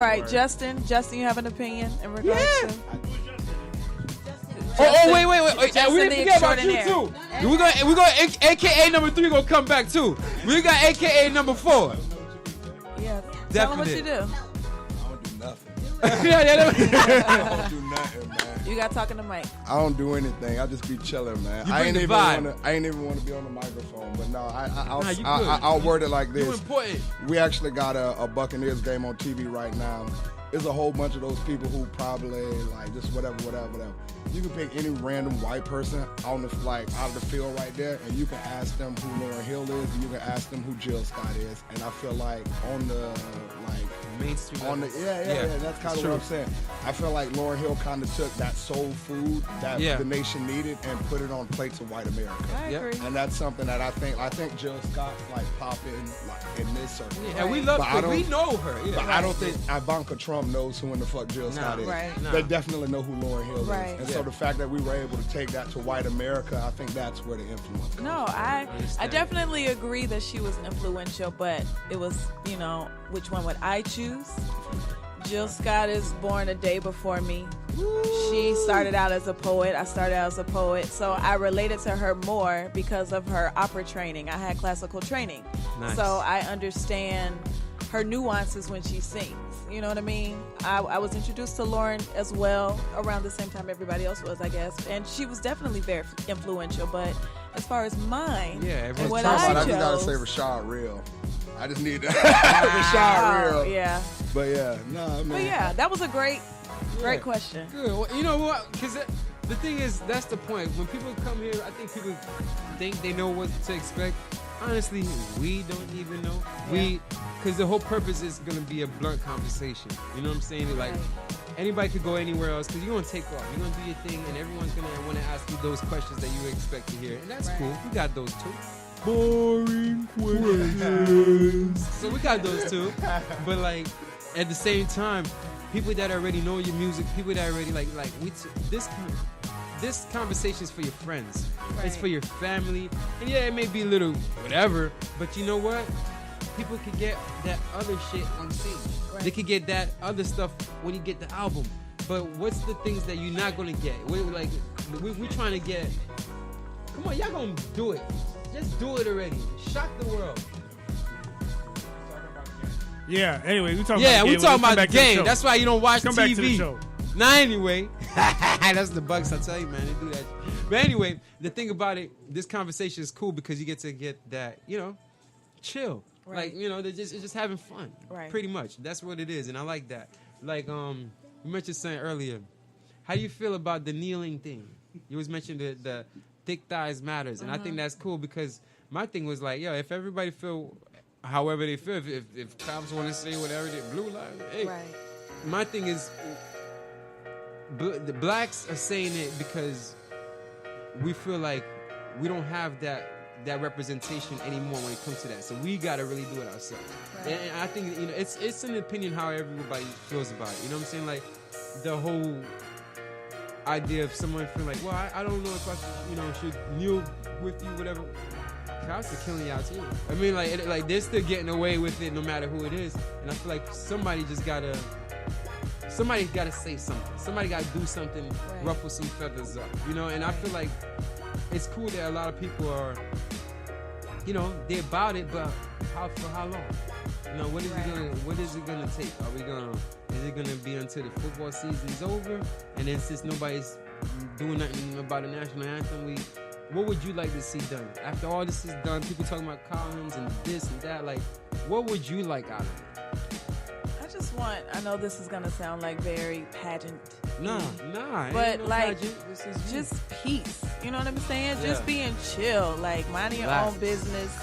All right, Justin, you have an opinion in regards to? Wait. We didn't forget about you too. We're going AKA number 3 gonna come back too. We got AKA number 4. Yeah. Tell them what you do. I don't do nothing. I don't do nothing, man. You got talking to Mike. I don't do anything. I just be chilling, man. I ain't even want to be on the microphone, but no, I'll word it like this. You're important. We actually got a Buccaneers game on TV right now. There's a whole bunch of those people who probably like just whatever. You can pick any random white person out of the field right there, and you can ask them who Lauryn Hill is, and you can ask them who Jill Scott is. And I feel like on the mainstream, that's kind of what I'm saying. I feel like Lauryn Hill kind of took that soul food that the nation needed and put it on plates of white America. I agree. And that's something that I think Jill Scott pop in this circle. Yeah, and we love her. We know her. Yeah. But I don't think Ivanka Trump knows who in the fuck Jill Scott is. Right. They definitely know who Lauryn Hill Right. is. And so the fact that we were able to take that to white America, I think that's where the influence comes No, from. I definitely agree that she was influential, but it was, which one would I choose? Jill Scott is born a day before me. She started out as a poet. I started out as a poet. So I related to her more because of her opera training. I had classical training. Nice. So I understand her nuances when she sings. You know what I mean? I was introduced to Lauryn as well around the same time everybody else was, I guess. And she was definitely very influential. But as far as mine, and what I chose, I just gotta say Rashad Real. I just need to Rashad Real. Yeah. But yeah, man. But yeah, that was a great question. Good. Well, you know what? Because the thing is, that's the point. When people come here, I think people think they know what to expect. Honestly, we don't even know. Because the whole purpose is going to be a blunt conversation. You know what I'm saying? Like, anybody could go anywhere else because you're going to take off. You're going to do your thing, and everyone's going to want to ask you those questions that you expect to hear. And that's cool. We got those too. Boring questions. So we got those too. But, like, at the same time, people that already know your music, people that already, this conversation is for your friends. Right. It's for your family. And yeah, it may be a little whatever, but you know what? People could get that other shit on stage. Right. They could get that other stuff when you get the album. But what's the things that you're not going to get? We're trying to get... Come on, y'all going to do it. Just do it already. Shock the world. Yeah, anyway, we talking about the game. That's why you don't watch TV. Back to the show. Nah, anyway. That's the Bucks, I tell you, man. They do that. But anyway, the thing about it, this conversation is cool because you get to get that, chill. Right. Like, it's just having fun. Right. Pretty much. That's what it is, and I like that. Like, you mentioned something earlier. How do you feel about the kneeling thing? You was mentioning the thick thighs matters, and I think that's cool because my thing was like, if everybody feel however they feel, if cops want to say whatever, they blue line, hey. Right. My thing is, the blacks are saying it because we feel like we don't have that representation anymore when it comes to that. So we got to really do it ourselves. Right. And I think, it's an opinion how everybody feels about it. You know what I'm saying? Like, the whole idea of someone feeling like, well, I don't know if I should kneel with you, whatever. Cops are killing y'all too. I mean, like they're still getting away with it no matter who it is. And I feel like somebody gotta say something. Somebody gotta do something, ruffle some feathers up, And I feel like it's cool that a lot of people are, they're about it, but for how long? What is it gonna take? Is it gonna be until the football season's over? And then since nobody's doing nothing about the national anthem, what would you like to see done? After all this is done, people talking about Collins and this and that, like, what would you like out of it? I know this is going to sound like very pageant. Nah. But, This is just peace. You know what I'm saying? Yeah. Just being chill. Like, minding your own business.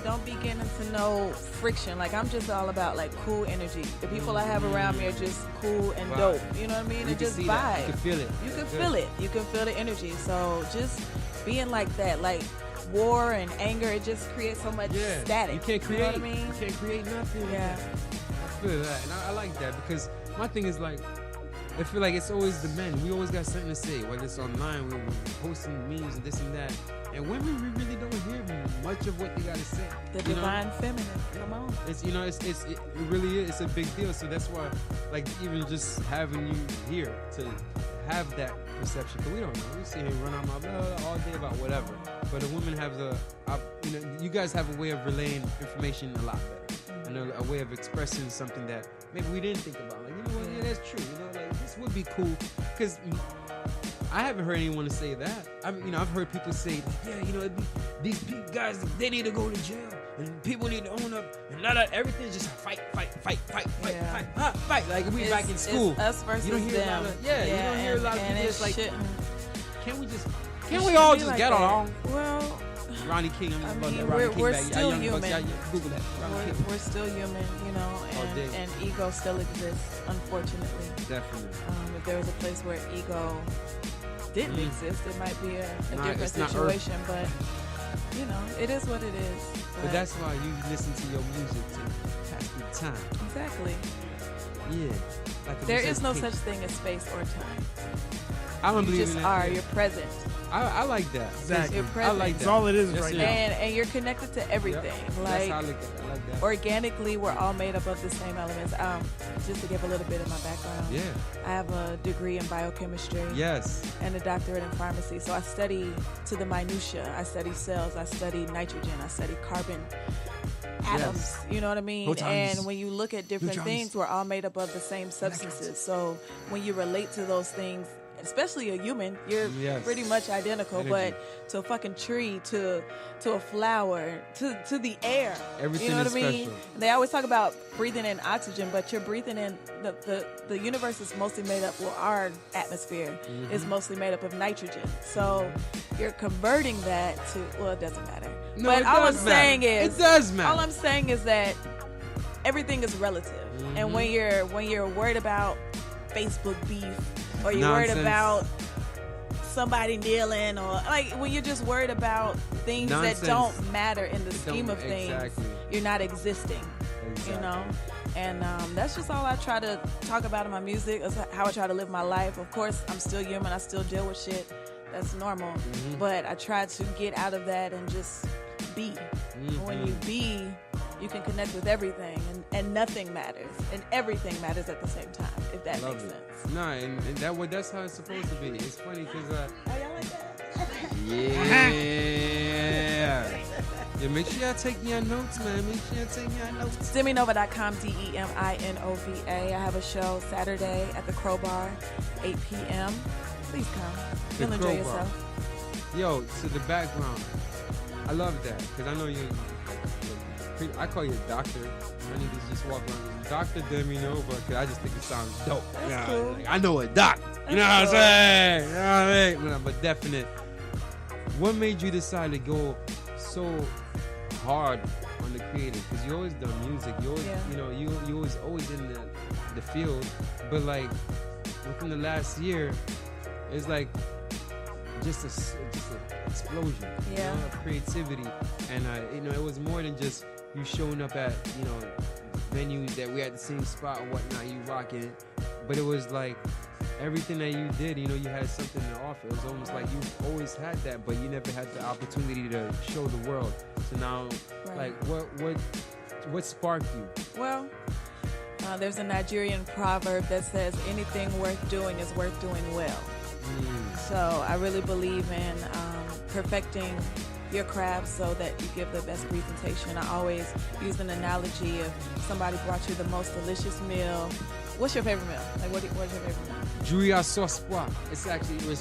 Don't be getting into no friction. Like, I'm just all about, cool energy. The people I have around me are just cool and dope. You know what I mean? And just vibe. That. You can feel it. You can feel it. You can feel the energy. So, just being like that, like war and anger, it just creates so much static. You can't create. You know what I mean? You can't create nothing. Yeah. I feel that, and I like that because my thing is like, I feel like it's always the men. We always got something to say, whether it's online, we're posting memes and this and that. And women, we really don't hear much of what they got to say. The divine feminine. Come on. It's it really is. It's a big deal. So that's why, like, even just having you here to have that perception, because we don't know. We sit here and run our mouth all day about whatever. But a woman has you guys have a way of relaying information a lot better, and a way of expressing something that maybe we didn't think about. Like, you know what? Yeah, that's true. You know, like this would be cool, because I haven't heard anyone say that. I've heard people say, yeah, you know, these guys, they need to go to jail, and people need to own up, and not everything's just fight. Like we back in school. It's us versus them. You don't hear a lot of people just like, can't we we all just like get that. along? Well, Ronnie King, we're still human. Google that. We're still human, you know, and ego still exists, unfortunately. Definitely. If there was a place where ego didn't exist, it might be a different situation, but you know, it is what it is. But that's why you listen to your music to pass the time. Exactly. Yeah. There is no such thing as space or time. I don't believe you just in are. that. You're present. I like that. Exactly. You're present. I like that. That's all it is Yes, right it now. And you're connected to everything. Yep. Like, that's how I look at it. I like that. organically, we're all made up of the same elements. Just to give a little bit of my background. Yeah. I have a degree in biochemistry. Yes. And a doctorate in pharmacy. So I study to the minutia. I study cells. I study nitrogen. I study carbon atoms. Yes. You know what I mean? Protons. And when you look at different things, we're all made up of the same substances. So when you relate to those things, especially a human, you're pretty much identical. Energy. But to a fucking tree, to a flower, to the air, Everything you know what is I mean? special. They always talk about breathing in oxygen, but you're breathing in the universe is mostly made up. Well, our atmosphere is mostly made up of nitrogen. So you're converting that to, well, it doesn't matter. No, but it all I'm does matter. saying is, It does matter. all I'm saying is that everything is relative. And when you're worried about Facebook beef, or you're worried about somebody kneeling, or like when you're just worried about things that don't matter in the scheme of things, you're not existing. You know? And that's just all I try to talk about in my music, is how I try to live my life. Of course, I'm still human. I still deal with shit. That's normal. But I try to get out of that and just be. When you be, you can connect with everything, and nothing matters, and everything matters at the same time, if that makes sense. Nah, and that's how it's supposed to be. It's funny because oh, y'all like that? yeah. Yeah, make sure y'all take your notes, man. Make sure y'all take your notes. DemiNova.com, DEMINOVA. I have a show Saturday at the Crowbar, 8 p.m. Please come. You'll enjoy yourself. Yo, to the background. I love that, because I know you. I call you a doctor. I need to just walk around with Dr. Demi Nova, because I just think it sounds dope. That's cool. Like, I know a doc. You know what I'm saying? You know what I mean? But definite. What made you decide to go so hard on the creative? Because you always done music. You always, you know, you was always in the field. But like within the last year, it's like just an explosion. You know, of creativity, and you know, it was more than just you showing up at, you know, venues that we at the same spot or whatnot, you rocking, but it was like everything that you did, you know, you had something to offer. It was almost like you always had that, but you never had the opportunity to show the world. So now, like, what sparked you? Well, there's a Nigerian proverb that says anything worth doing is worth doing well. So I really believe in perfecting your craft so that you give the best presentation. I always use an analogy of somebody brought you the most delicious meal. What's your favorite meal? Like, what's your favorite meal? Julia sauce pois. It's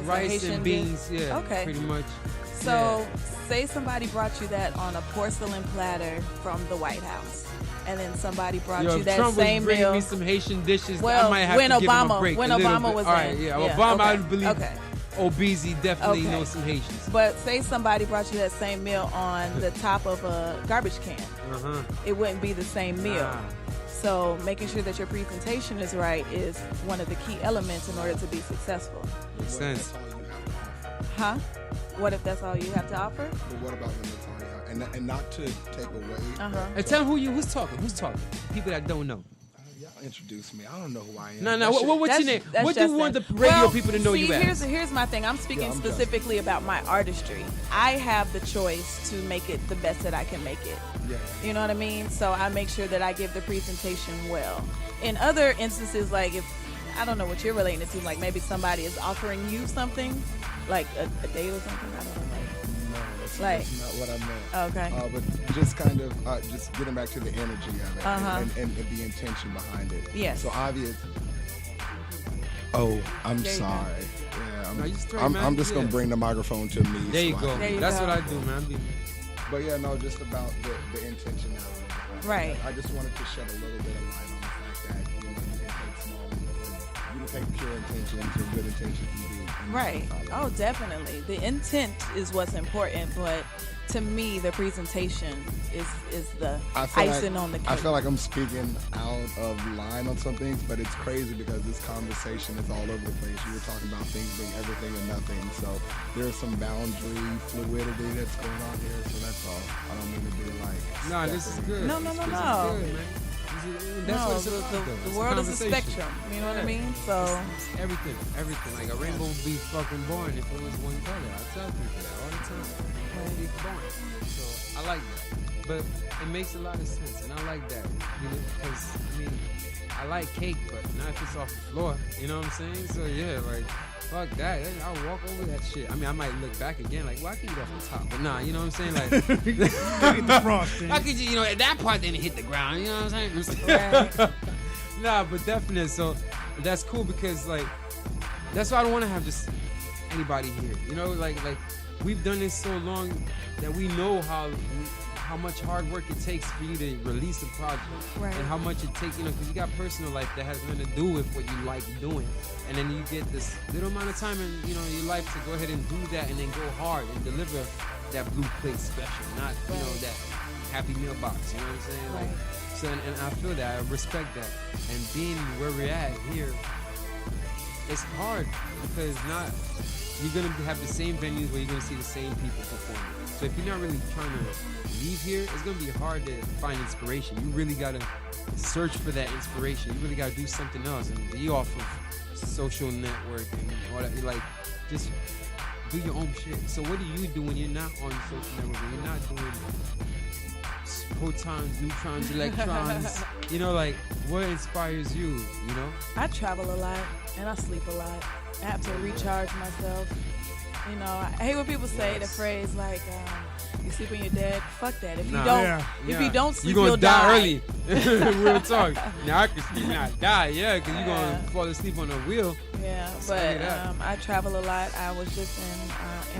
rice and beans. Dish? Yeah, okay. Pretty much. So, say somebody brought you that on a porcelain platter from the White House, and then somebody brought you that Trump same was meal. Me some Haitian dishes. Well, I might have when to Obama, give him a break. When Obama was all right, in. Obama, okay. I believe. Okay. Obeezy definitely knows some Haitians. But say somebody brought you that same meal on the top of a garbage can. It wouldn't be the same meal. So making sure that your presentation is right is one of the key elements in order to be successful. Makes sense. Huh? What if that's all you have to offer? But what about when that's all you have? And not to take away. And tell them who's talking. Who's talking? People that don't know. introduce me. I don't know who I am. No. What's your name? What do you want the radio people to know you as? Here's my thing. I'm speaking specifically about my artistry. I have the choice to make it the best that I can make it. Yeah. You know what I mean? So I make sure that I give the presentation well. In other instances, like if I don't know what you're relating it to, like maybe somebody is offering you something, like a date or something. I don't know. That's not what I meant. Okay. But just kind of just getting back to the energy of it and the intention behind it. Yes. So obvious. Oh, I'm sorry. Yeah, I'm just gonna bring the microphone to me. There you go. That's what I do, man. But yeah, no, just about the intentionality. Right. I just wanted to shed a little bit of light on the fact that you can take small, you can take pure intention to good intention can be. Right. Oh, definitely. The intent is what's important, but to me, the presentation is the icing on the cake. I feel like I'm speaking out of line on some things, but it's crazy because this conversation is all over the place. You were talking about things being everything and nothing, so there's some boundary fluidity that's going on here. So that's all. I don't mean to be like. No, this is good. No. This is good, man. That's what it's about, the world is a spectrum. You know what I mean? So it's everything. Like a rainbow would be fucking boring if it was one color. I tell people that all the time. It would be boring. So I like that, but it makes a lot of sense, and I like that. You know, because I mean, I like cake, but not if it's off the floor. You know what I'm saying? So yeah, like. Fuck that. I'll walk over that shit. I mean, I might look back again like, well, I can eat off the top. But nah, you know what I'm saying? Like, the frosting. I could, you know, at that part didn't hit the ground. You know what I'm saying? Nah, but definitely. So that's cool because, like, that's why I don't want to have just anybody here. You know, like we've done this so long that we know how much hard work it takes for you to release a project, right. And how much it takes, you know, because you got personal life that has nothing to do with what you like doing, and then you get this little amount of time in, you know, your life to go ahead and do that and then go hard and deliver that blue plate special, not, you know, that Happy Meal box, you know what I'm saying? Like, so, and I feel that, I respect that, and being where we're at here, it's hard because you're going to have the same venues where you're going to see the same people performing. So if you're not really trying to leave here, it's going to be hard to find inspiration. You really got to search for that inspiration. You really got to do something else and be off of social network and all that. Like, just do your own shit. So what do you do when you're not on social network, when you're not doing protons, neutrons, electrons? You know, like, what inspires you, you know? I travel a lot and I sleep a lot. I have to recharge myself. You know, I hate when people say the phrase like, "You sleep when you're dead." Fuck that. If you don't sleep, you're you'll die early. Real talk. Now I can sleep, not die. Yeah, because you're gonna fall asleep on the wheel. Yeah, but I travel a lot. I was just in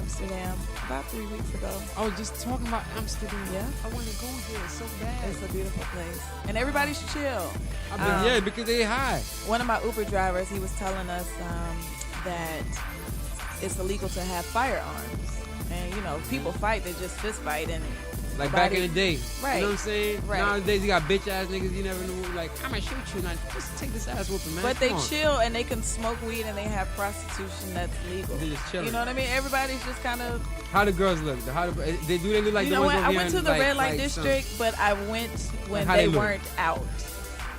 Amsterdam about 3 weeks ago. I was just talking about Amsterdam. Yeah, I want to go there so bad. It's a beautiful place, and everybody should chill. Yeah, because they high. One of my Uber drivers, he was telling us that it's illegal to have firearms, and you know, people fight, they just fist fight, and like back in the day, right? You know what I'm saying? Right. Nowadays you got bitch ass niggas you never knew. Like, I'm gonna shoot you, now just take this ass whooping, man. But they chill and they can smoke weed and they have prostitution that's legal. They just chilling. You know what I mean? Everybody's just kind of. How the girls look? They look like you the know ones what? over I went to the red light district, but I went when they weren't out.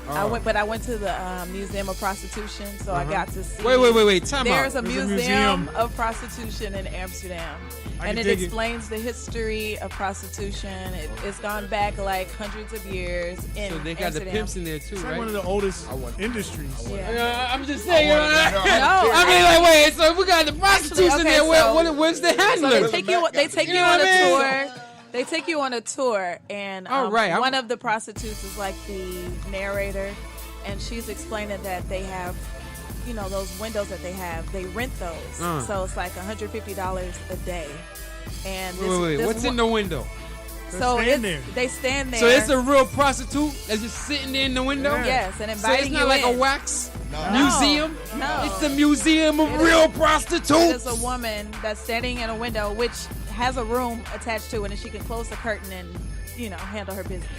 Oh. I went to the Museum of Prostitution, so I got to see. Wait, time out. There's a museum of prostitution in Amsterdam, and it explains the history of prostitution. It's gone back like hundreds of years in So they got Amsterdam. the pimps in there too, It's right? like one of the oldest industries. Yeah. I'm just saying. No, I mean, like, wait. So if we got the prostitutes in there, where's the handlers? So they take you on a tour. They take you on a tour, and one of the prostitutes is like the narrator, and she's explaining that they have, you know, those windows that they have. They rent those, so it's like $150 a day. And this what's in the window? So they stand there. So it's a real prostitute that's just sitting there in the window? Yeah. Yes, and inviting you So it's not like in. a wax No. museum? No. It's a museum of real prostitutes. There's a woman that's standing in a window, which has a room attached to it, and she can close the curtain and, you know, handle her business.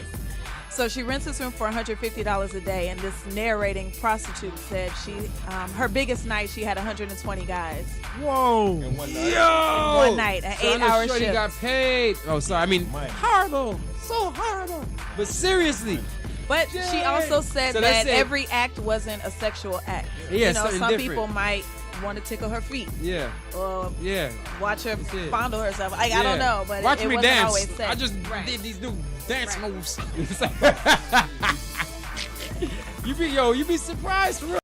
So she rents this room for $150 a day, and this narrating prostitute said her biggest night she had 120 guys. Whoa! In one night. Yo! One night, an 8-hour shift. got paid. Oh, sorry. I mean, horrible. So horrible. But seriously, But she also said So that that's it. every act wasn't a sexual act. Yeah, you know, something some different. people might want to tickle her feet. Yeah. Or Yeah. watch her That's it. fondle herself. Like, I don't know, but Watch it me wasn't dance. always sex. I just Right. did these new dance Right. moves. You be surprised for real.